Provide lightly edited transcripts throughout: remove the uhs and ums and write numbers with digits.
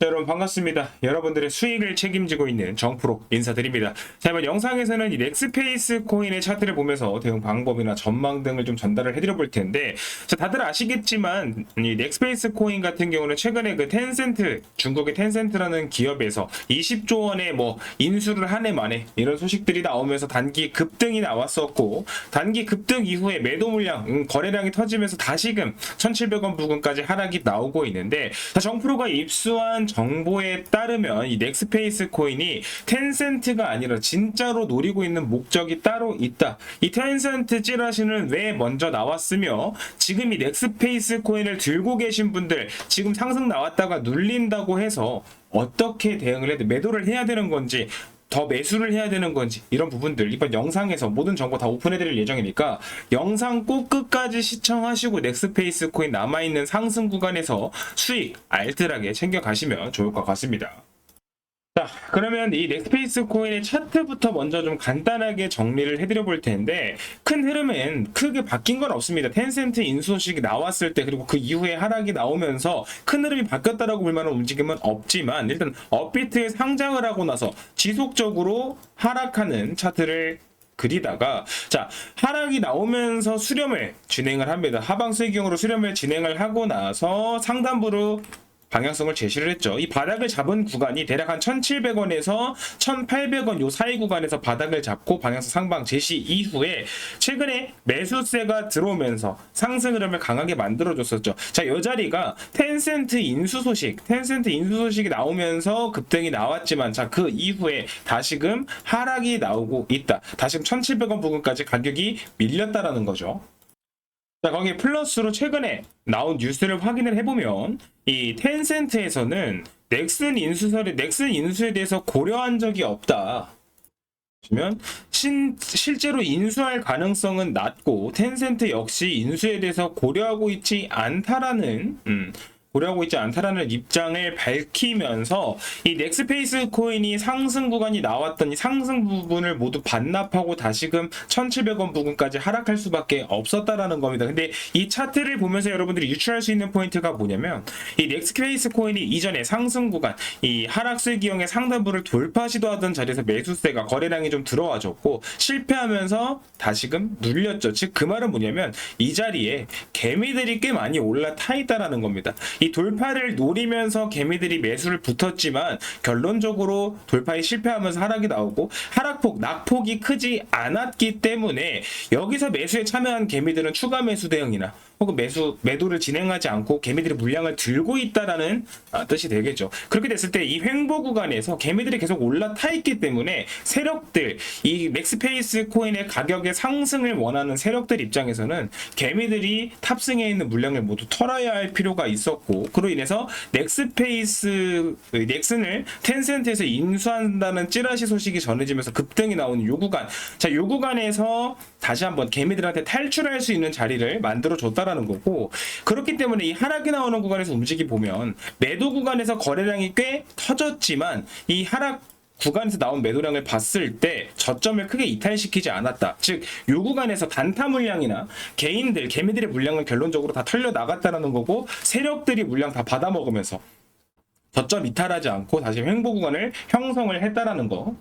자, 여러분 반갑습니다. 여러분들의 수익을 책임지고 있는 정프로 인사드립니다. 자, 이번 영상에서는 이 넥스페이스 코인의 차트를 보면서 대응 방법이나 전망 등을 좀 전달을 해드려 볼 텐데, 자, 다들 아시겠지만 이 넥스페이스 코인 같은 경우는 최근에 그 텐센트, 중국의 텐센트라는 기업에서 20조 원의 뭐 인수를 한 해 만에 이런 소식들이 나오면서 단기 급등이 나왔었고, 단기 급등 이후에 매도 물량, 거래량이 터지면서 다시금 1,700원 부근까지 하락이 나오고 있는데, 자, 정프로가 입수한 정보에 따르면 이 넥스페이스 코인이 텐센트가 아니라 진짜로 노리고 있는 목적이 따로 있다. 이 텐센트 찌라시는 왜 먼저 나왔으며, 지금 이 넥스페이스 코인을 들고 계신 분들 지금 상승 나왔다가 눌린다고 해서 어떻게 대응을 해야 돼? 매도를 해야 되는 건지, 더 매수를 해야 되는 건지, 이런 부분들 이번 영상에서 모든 정보 다 오픈해드릴 예정이니까 영상 꼭 끝까지 시청하시고 넥스페이스 코인 남아있는 상승 구간에서 수익 알뜰하게 챙겨가시면 좋을 것 같습니다. 자, 그러면 이 넥스페이스 코인의 차트부터 먼저 좀 간단하게 정리를 해드려 볼 텐데, 큰 흐름은 크게 바뀐 건 없습니다. 텐센트 인수 소식이 나왔을 때, 그리고 그 이후에 하락이 나오면서 큰 흐름이 바뀌었다라고 볼 만한 움직임은 없지만, 일단 업비트에 상장을 하고 나서 지속적으로 하락하는 차트를 그리다가, 자, 하락이 나오면서 수렴을 진행을 합니다. 하방 수익형으로 수렴을 진행을 하고 나서 상단부로 방향성을 제시를 했죠. 이 바닥을 잡은 구간이 대략 한 1,700원에서 1,800원 요 사이 구간에서 바닥을 잡고 방향성 상방 제시 이후에 최근에 매수세가 들어오면서 상승 흐름을 강하게 만들어줬었죠. 자, 이 자리가 텐센트 인수 소식이 나오면서 급등이 나왔지만, 자, 그 이후에 다시금 하락이 나오고 있다. 다시금 1,700원 부근까지 가격이 밀렸다라는 거죠. 자, 거기에 플러스로 최근에 나온 뉴스를 확인을 해보면, 이 텐센트에서는 넥슨 인수에 대해서 고려한 적이 없다. 보시면 실제로 인수할 가능성은 낮고, 텐센트 역시 인수에 대해서 고려하고 있지 않다라는 입장을 밝히면서, 이 넥스페이스 코인이 상승 구간이 나왔던 이 상승 부분을 모두 반납하고 다시금 1,700원 부근까지 하락할 수밖에 없었다라는 겁니다. 근데 이 차트를 보면서 여러분들이 유추할 수 있는 포인트가 뭐냐면, 이 넥스페이스 코인이 이전에 상승 구간, 이 하락세 기형의 상단부를 돌파 시도하던 자리에서 매수세가, 거래량이 좀 들어와줬고 실패하면서 다시금 눌렸죠. 즉, 그 말은 뭐냐면 이 자리에 개미들이 꽤 많이 올라타 있다라는 겁니다. 이 돌파를 노리면서 개미들이 매수를 붙었지만, 결론적으로 돌파에 실패하면서 하락이 나오고, 하락폭, 낙폭이 크지 않았기 때문에 여기서 매수에 참여한 개미들은 추가 매수 대응이나 혹은 매도를 진행하지 않고 개미들이 물량을 들고 있다라는 뜻이 되겠죠. 그렇게 됐을 때 이 횡보 구간에서 개미들이 계속 올라타 있기 때문에 세력들, 이 넥스페이스 코인의 가격의 상승을 원하는 세력들 입장에서는 개미들이 탑승해 있는 물량을 모두 털어야 할 필요가 있었고, 그로 인해서 넥슨을 텐센트에서 인수한다는 찌라시 소식이 전해지면서 급등이 나오는 요 구간, 자, 요 구간에서 다시 한번 개미들한테 탈출할 수 있는 자리를 만들어 줬다라는 거고, 그렇기 때문에 이 하락이 나오는 구간에서 움직이 보면 매도 구간에서 거래량이 꽤 터졌지만, 이 하락 구간에서 나온 매도량을 봤을 때 저점을 크게 이탈시키지 않았다. 즉, 이 구간에서 단타 물량이나 개미들의 물량은 결론적으로 다 털려 나갔다라는 거고, 세력들이 물량 다 받아먹으면서 저점 이탈하지 않고 다시 횡보 구간을 형성을 했다라는 거.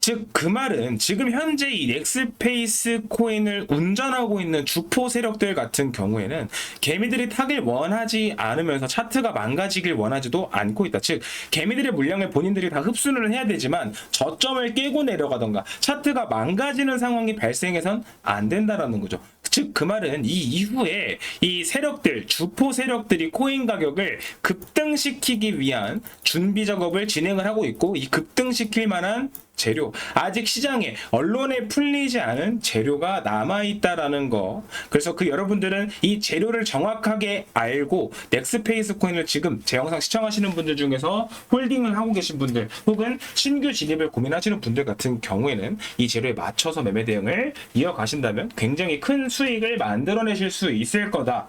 즉, 그 말은 지금 현재 이 넥스페이스 코인을 운전하고 있는 주포 세력들 같은 경우에는 개미들이 타길 원하지 않으면서 차트가 망가지길 원하지도 않고 있다. 즉, 개미들의 물량을 본인들이 다 흡수를 해야 되지만 저점을 깨고 내려가던가 차트가 망가지는 상황이 발생해선 안 된다라는 거죠. 즉, 그 말은 이 이후에 이 세력들, 주포 세력들이 코인 가격을 급등시키기 위한 준비 작업을 진행을 하고 있고, 이 급등시킬 만한 재료, 아직 시장에 언론에 풀리지 않은 재료가 남아있다라는 거. 그래서 그 여러분들은 이 재료를 정확하게 알고 넥스페이스 코인을 지금 제 영상 시청하시는 분들 중에서 홀딩을 하고 계신 분들, 혹은 신규 진입을 고민하시는 분들 같은 경우에는 이 재료에 맞춰서 매매 대응을 이어가신다면 굉장히 큰 수익을 만들어내실 수 있을 거다.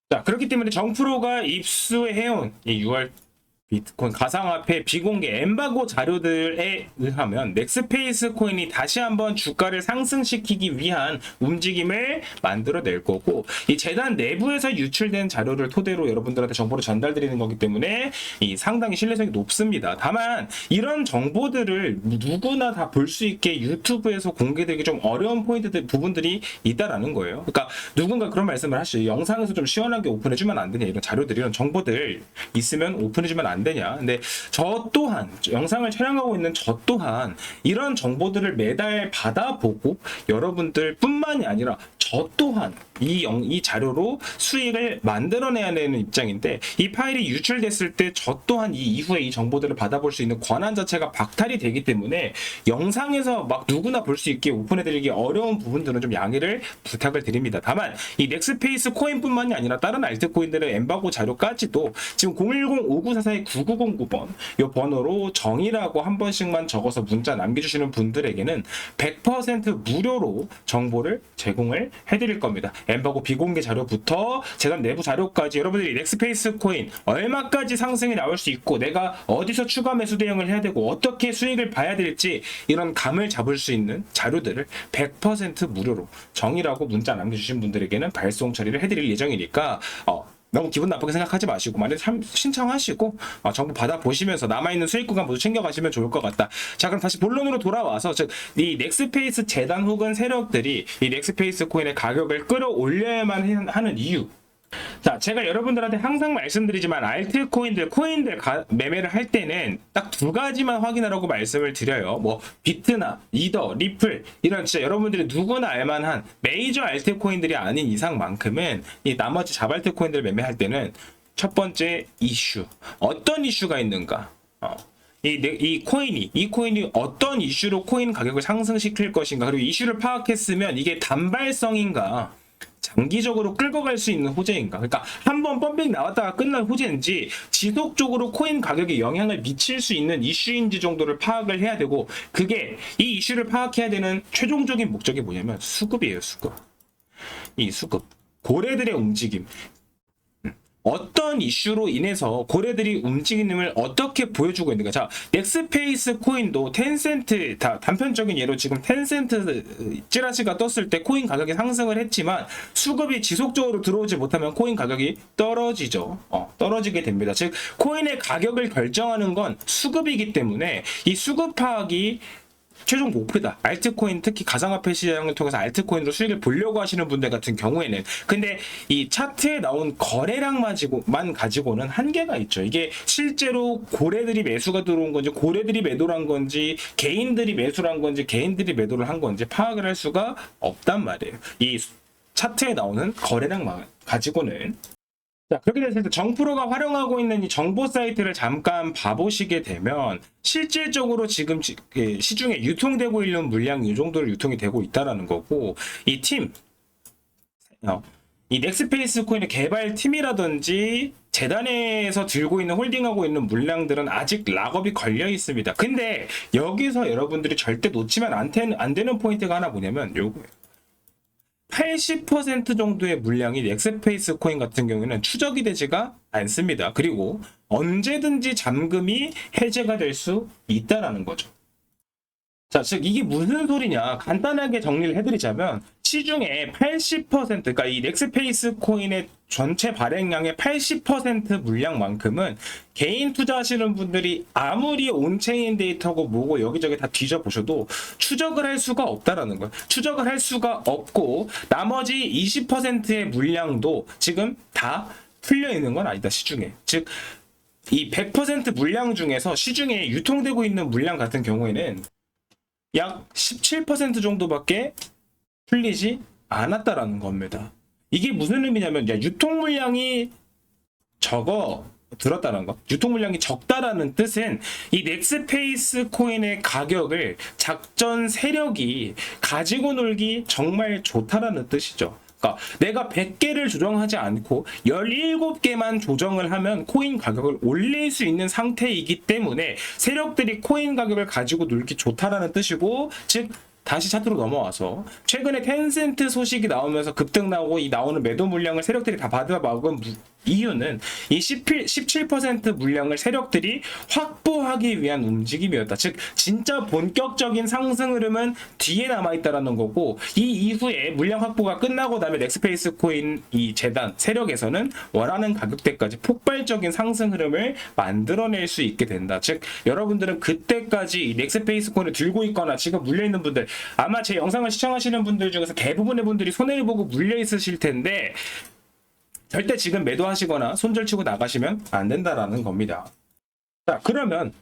자, 그렇기 때문에 정프로가 입수해온 이 6월 비트코인 가상화폐 비공개 엠바고 자료들에 의하면 넥스페이스 코인이 다시 한번 주가를 상승시키기 위한 움직임을 만들어낼 거고, 이 재단 내부에서 유출된 자료를 토대로 여러분들한테 정보를 전달드리는 거기 때문에 이 상당히 신뢰성이 높습니다. 다만 이런 정보들을 누구나 다 볼 수 있게 유튜브에서 공개되기 좀 어려운 포인트들 부분들이 있다라는 거예요. 그러니까 누군가 그런 말씀을 하시죠. 영상에서 좀 시원하게 오픈해주면 안 되냐, 이런 자료들, 이런 정보들 있으면 오픈해주면 안 되냐. 근데 저 또한, 영상을 촬영하고 있는 저 또한 이런 정보들을 매달 받아보고 여러분들 뿐만이 아니라 저 또한 이 자료로 수익을 만들어내야 되는 입장인데, 이 파일이 유출됐을 때 저 또한 이 이후에 이 정보들을 받아볼 수 있는 권한 자체가 박탈이 되기 때문에 영상에서 막 누구나 볼 수 있게 오픈해드리기 어려운 부분들은 좀 양해를 부탁을 드립니다. 다만 이 넥스페이스 코인뿐만이 아니라 다른 알트코인들의 엠바고 자료까지도 지금 010-5944-9909번 이 번호로 정의라고 한 번씩만 적어서 문자 남겨주시는 분들에게는 100% 무료로 정보를 제공을 해드릴 겁니다. 엠바고 비공개 자료부터 재단 내부 자료까지 여러분들이 넥스페이스 코인 얼마까지 상승이 나올 수 있고, 내가 어디서 추가 매수 대응을 해야 되고 어떻게 수익을 봐야 될지, 이런 감을 잡을 수 있는 자료들을 100% 무료로 정의라고 문자 남겨주신 분들에게는 발송 처리를 해드릴 예정이니까 너무 기분 나쁘게 생각하지 마시고 만약에 신청하시고 정보 받아보시면서 남아있는 수익 구간 모두 챙겨가시면 좋을 것 같다. 자, 그럼 다시 본론으로 돌아와서, 즉 이 넥스페이스 재단 혹은 세력들이 이 넥스페이스 코인의 가격을 끌어올려야만 하는 이유. 자, 제가 여러분들한테 항상 말씀드리지만 코인들 매매를 할 때는 딱 두 가지만 확인하라고 말씀을 드려요. 뭐 비트나 이더, 리플, 이런 진짜 여러분들이 누구나 알만한 메이저 알트코인들이 아닌 이상만큼은 이 나머지 자발트코인들 매매할 때는 첫 번째 이슈, 어떤 이슈가 있는가, 이 코인이 어떤 이슈로 코인 가격을 상승시킬 것인가, 그리고 이슈를 파악했으면 이게 단발성인가, 장기적으로 끌고 갈 수 있는 호재인가. 그러니까 한번 펌핑 나왔다가 끝날 호재인지 지속적으로 코인 가격에 영향을 미칠 수 있는 이슈인지 정도를 파악을 해야 되고, 그게 이 이슈를 파악해야 되는 최종적인 목적이 뭐냐면 수급이에요. 수급. 이 수급, 고래들의 움직임, 어떤 이슈로 인해서 고래들이 움직임을 어떻게 보여주고 있는가. 자, 넥스페이스 코인도 텐센트, 다 단편적인 예로 지금 텐센트 찌라시가 떴을 때 코인 가격이 상승을 했지만 수급이 지속적으로 들어오지 못하면 코인 가격이 떨어지죠. 떨어지게 됩니다. 즉 코인의 가격을 결정하는 건 수급이기 때문에 이 수급 파악이 최종 목표다. 알트코인, 특히 가상화폐 시장을 통해서 알트코인으로 수익을 보려고 하시는 분들 같은 경우에는, 근데 이 차트에 나온 거래량만 가지고는 한계가 있죠. 이게 실제로 고래들이 매수가 들어온 건지, 고래들이 매도를 한 건지, 개인들이 매수를 한 건지, 개인들이 매도를 한 건지 파악을 할 수가 없단 말이에요. 이 차트에 나오는 거래량만 가지고는. 자, 그렇게 됐을 때 정프로가 활용하고 있는 이 정보 사이트를 잠깐 봐보시게 되면 실질적으로 지금 시중에 유통되고 있는 물량이 이 정도로 유통이 되고 있다는 거고, 이 넥스페이스 코인의 개발팀이라든지 재단에서 들고 있는 홀딩하고 있는 물량들은 아직 락업이 걸려 있습니다. 근데 여기서 여러분들이 절대 놓치면 안 되는 포인트가 하나 뭐냐면 요거예요. 80% 정도의 물량이 넥스페이스 코인 같은 경우에는 추적이 되지가 않습니다. 그리고 언제든지 잠금이 해제가 될 수 있다라는 거죠. 자, 즉 이게 무슨 소리냐, 간단하게 정리를 해드리자면 시중에 80%, 그러니까 이 넥스페이스 코인의 전체 발행량의 80% 물량만큼은 개인 투자하시는 분들이 아무리 온체인 데이터고 뭐고 여기저기 다 뒤져보셔도 추적을 할 수가 없다라는 거예요. 추적을 할 수가 없고 나머지 20%의 물량도 지금 다 풀려 있는 건 아니다, 시중에. 즉 이 100% 물량 중에서 시중에 유통되고 있는 물량 같은 경우에는 약 17% 정도밖에 풀리지 않았다라는 겁니다. 이게 무슨 의미냐면 유통 물량이 들었다는 거. 유통 물량이 적다라는 뜻은 이 넥스페이스 코인의 가격을 작전 세력이 가지고 놀기 정말 좋다라는 뜻이죠. 그러니까 내가 100개를 조정하지 않고 17개만 조정을 하면 코인 가격을 올릴 수 있는 상태이기 때문에 세력들이 코인 가격을 가지고 놀기 좋다라는 뜻이고, 즉 다시 차트로 넘어와서 최근에 텐센트 소식이 나오면서 급등 나오고 이 나오는 매도 물량을 세력들이 다 받아먹은 이유는 이 17% 물량을 세력들이 확보하기 위한 움직임이었다. 즉 진짜 본격적인 상승 흐름은 뒤에 남아있다라는 거고, 이 이후에 물량 확보가 끝나고 나면 넥스페이스 코인 이 재단 세력에서는 원하는 가격대까지 폭발적인 상승 흐름을 만들어낼 수 있게 된다. 즉 여러분들은 그때까지 넥스페이스 코인을 들고 있거나 지금 물려있는 분들, 아마 제 영상을 시청하시는 분들 중에서 대부분의 분들이 손해를 보고 물려 있으실 텐데 절대 지금 매도하시거나 손절치고 나가시면 안 된다라는 겁니다. 자, 그러면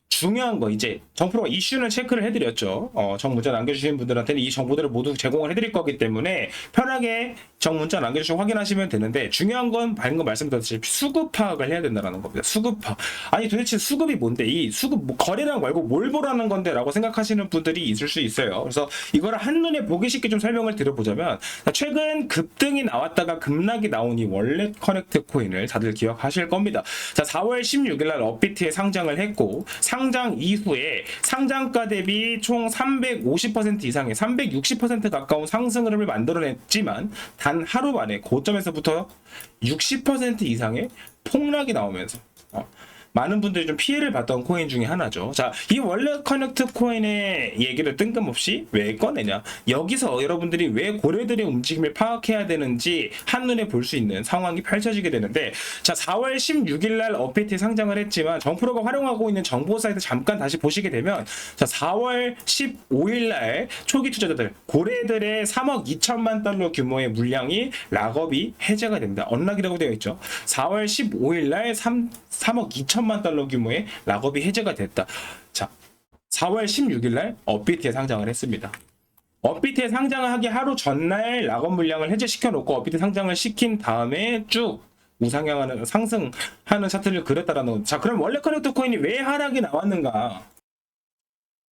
중요한 거, 이제 정프로가 이슈는 체크를 해드렸죠. 정문자 남겨주신 분들한테는 이 정보들을 모두 제공을 해드릴 거기 때문에 편하게 정문자 남겨주시고 확인하시면 되는데, 중요한 건 방금 말씀드렸듯이 수급 파악을 해야 된다는 겁니다. 수급 파악. 아니 도대체 수급이 뭔데, 이 수급 뭐 거래량 말고 뭘 보라는 건데 라고 생각하시는 분들이 있을 수 있어요. 그래서 이거를 한눈에 보기 쉽게 좀 설명을 드려보자면, 최근 급등이 나왔다가 급락이 나온 이 월렛 커넥트 코인을 다들 기억하실 겁니다. 자, 4월 16일날 업비트에 상장을 했고, 상장 이후에 상장가 대비 총 350% 이상의 360% 가까운 상승 흐름을 만들어냈지만 단 하루 만에 고점에서부터 60% 이상의 폭락이 나오면서 많은 분들이 좀 피해를 봤던 코인 중에 하나죠. 자, 이 월렛 커넥트 코인의 얘기를 뜬금없이 왜 꺼내냐? 여기서 여러분들이 왜 고래들의 움직임을 파악해야 되는지 한눈에 볼 수 있는 상황이 펼쳐지게 되는데, 자, 4월 16일 날 업비트에 상장을 했지만 정프로가 활용하고 있는 정보 사이트 잠깐 다시 보시게 되면, 자, 4월 15일 날 초기 투자자들 고래들의 3억 2천만 달러 규모의 물량이 락업이 해제가 됩니다. 언락이라고 되어 있죠. 4월 15일 날 3억 2천만 달러 규모의 락업이 해제가 됐다. 자, 4월 16일 날 업비트에 상장을 했습니다. 업비트에 상장을 하기 하루 전날 락업 물량을 해제시켜 놓고 업비트 상장을 시킨 다음에 쭉 우상향하는 상승하는 차트를 그렸다라는 거. 자, 그럼 월렛 커넥트 코인이 왜 하락이 나왔는가?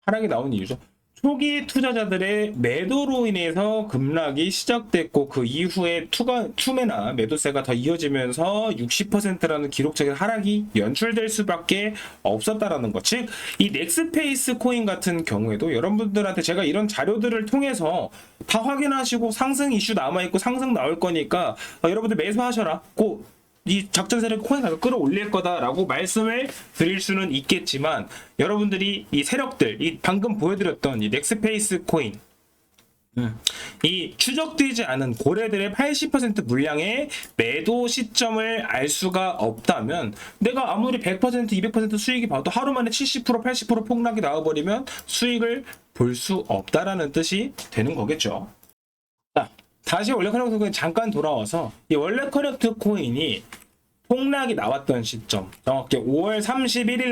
하락이 나온 이유죠. 초기 투자자들의 매도로 인해서 급락이 시작됐고, 그 이후에 투매나 매도세가 더 이어지면서 60%라는 기록적인 하락이 연출될 수밖에 없었다라는 것. 즉, 이 넥스페이스 코인 같은 경우에도 여러분들한테 제가 이런 자료들을 통해서 다 확인하시고 상승 이슈 남아있고 상승 나올 거니까 여러분들 매수하셔라. 이 작전 세력 코인 가격 끌어올릴 거다라고 말씀을 드릴 수는 있겠지만, 여러분들이 이 세력들, 이 방금 보여드렸던 이 넥스페이스 코인, 이 추적되지 않은 고래들의 80% 물량의 매도 시점을 알 수가 없다면, 내가 아무리 100%, 200% 수익이 봐도 하루 만에 70%, 80% 폭락이 나와버리면 수익을 볼 수 없다라는 뜻이 되는 거겠죠. 자, 다시 월렛 커넥트 코인 잠깐 돌아와서, 이 월렛 커넥트 코인이 폭락이 나왔던 시점, 정확히 5월 31일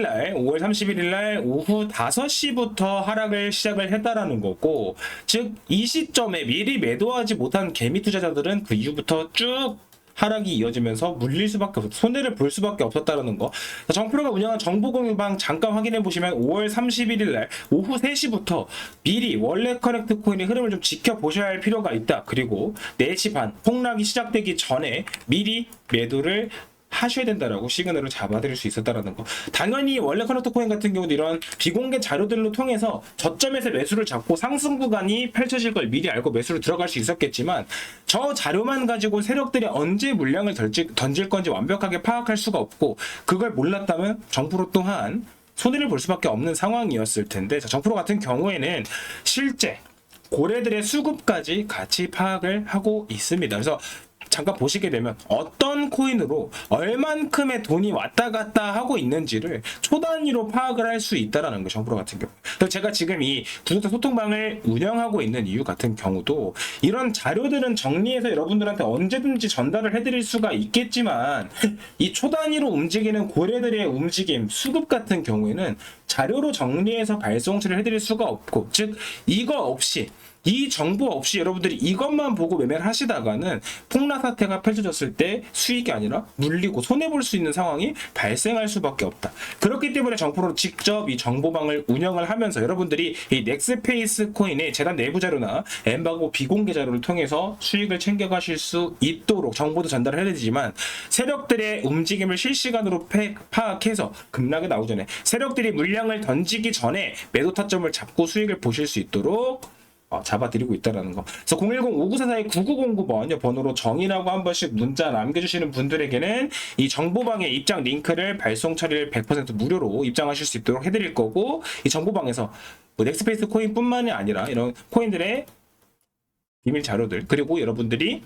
날 오후 5시부터 하락을 시작을 했다라는 거고, 즉 이 시점에 미리 매도하지 못한 개미 투자자들은 그 이후부터 쭉 하락이 이어지면서 물릴 수밖에 없었다. 손해를 볼 수밖에 없었다는 거. 정프로가 운영한 정보공유방 잠깐 확인해 보시면 5월 31일 날 오후 3시부터 미리 월렛 커넥트 코인의 흐름을 좀 지켜보셔야 할 필요가 있다. 그리고 4시 반 폭락이 시작되기 전에 미리 매도를 하셔야 된다라고 시그널을 잡아드릴 수 있었다라는 거. 당연히 월렛 커넥트 코인 같은 경우도 이런 비공개 자료들로 통해서 저점에서 매수를 잡고 상승 구간이 펼쳐질 걸 미리 알고 매수를 들어갈 수 있었겠지만, 저 자료만 가지고 세력들이 언제 물량을 던질 건지 완벽하게 파악할 수가 없고, 그걸 몰랐다면 정프로 또한 손해를 볼 수밖에 없는 상황이었을 텐데, 정프로 같은 경우에는 실제 고래들의 수급까지 같이 파악을 하고 있습니다. 그래서 잠깐 보시게 되면 어떤 코인으로 얼만큼의 돈이 왔다 갔다 하고 있는지를 초단위로 파악을 할 수 있다라는 거죠, 정프로 같은 경우. 그래서 제가 지금 이 구독자 소통방을 운영하고 있는 이유 같은 경우도 이런 자료들은 정리해서 여러분들한테 언제든지 전달을 해드릴 수가 있겠지만, 이 초단위로 움직이는 고래들의 움직임, 수급 같은 경우에는 자료로 정리해서 발송치를 해드릴 수가 없고, 즉 이거 없이, 이 정보 없이 여러분들이 이것만 보고 매매를 하시다가는 폭락 사태가 펼쳐졌을 때 수익이 아니라 물리고 손해볼 수 있는 상황이 발생할 수밖에 없다. 그렇기 때문에 정프로 직접 이 정보방을 운영을 하면서 여러분들이 이 넥스페이스 코인의 재단 내부 자료나 엠바고 비공개 자료를 통해서 수익을 챙겨가실 수 있도록 정보도 전달을 해야 되지만, 세력들의 움직임을 실시간으로 파악해서 급락이 나오기 전에, 세력들이 물량을 던지기 전에 매도 타점을 잡고 수익을 보실 수 있도록 잡아드리고 있다는 거. 그래서 010-5944-9909번 번호로 정의라고 한 번씩 문자 남겨주시는 분들에게는 이 정보방의 입장 링크를 발송 처리를 100% 무료로 입장하실 수 있도록 해드릴 거고, 이 정보방에서 뭐 넥스페이스 코인뿐만이 아니라 이런 코인들의 비밀 자료들, 그리고 여러분들이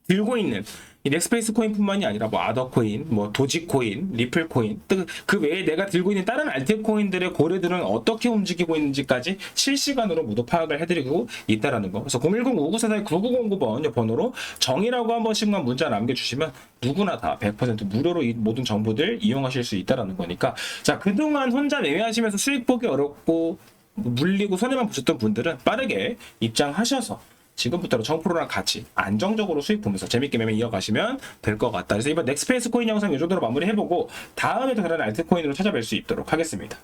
들고 있는 이 넥스페이스 코인뿐만이 아니라 뭐 아더코인, 뭐 도지코인, 리플코인, 그 외에 내가 들고 있는 다른 알트코인들의 고래들은 어떻게 움직이고 있는지까지 실시간으로 모두 파악을 해드리고 있다라는 거. 그래서 010-5944-9909번 번호로 정의라고 한 번씩만 문자 남겨주시면 누구나 다 100% 무료로 이 모든 정보들 이용하실 수 있다라는 거니까, 자, 그동안 혼자 매매하시면서 수익 보기 어렵고 물리고 손해만 보셨던 분들은 빠르게 입장하셔서 지금부터 정프로랑 같이 안정적으로 수익 보면서 재밌게 매매 이어가시면 될 것 같다. 그래서 이번 넥스페이스 코인 영상 이 정도로 마무리해보고 다음에도 다른 알트코인으로 찾아뵐 수 있도록 하겠습니다.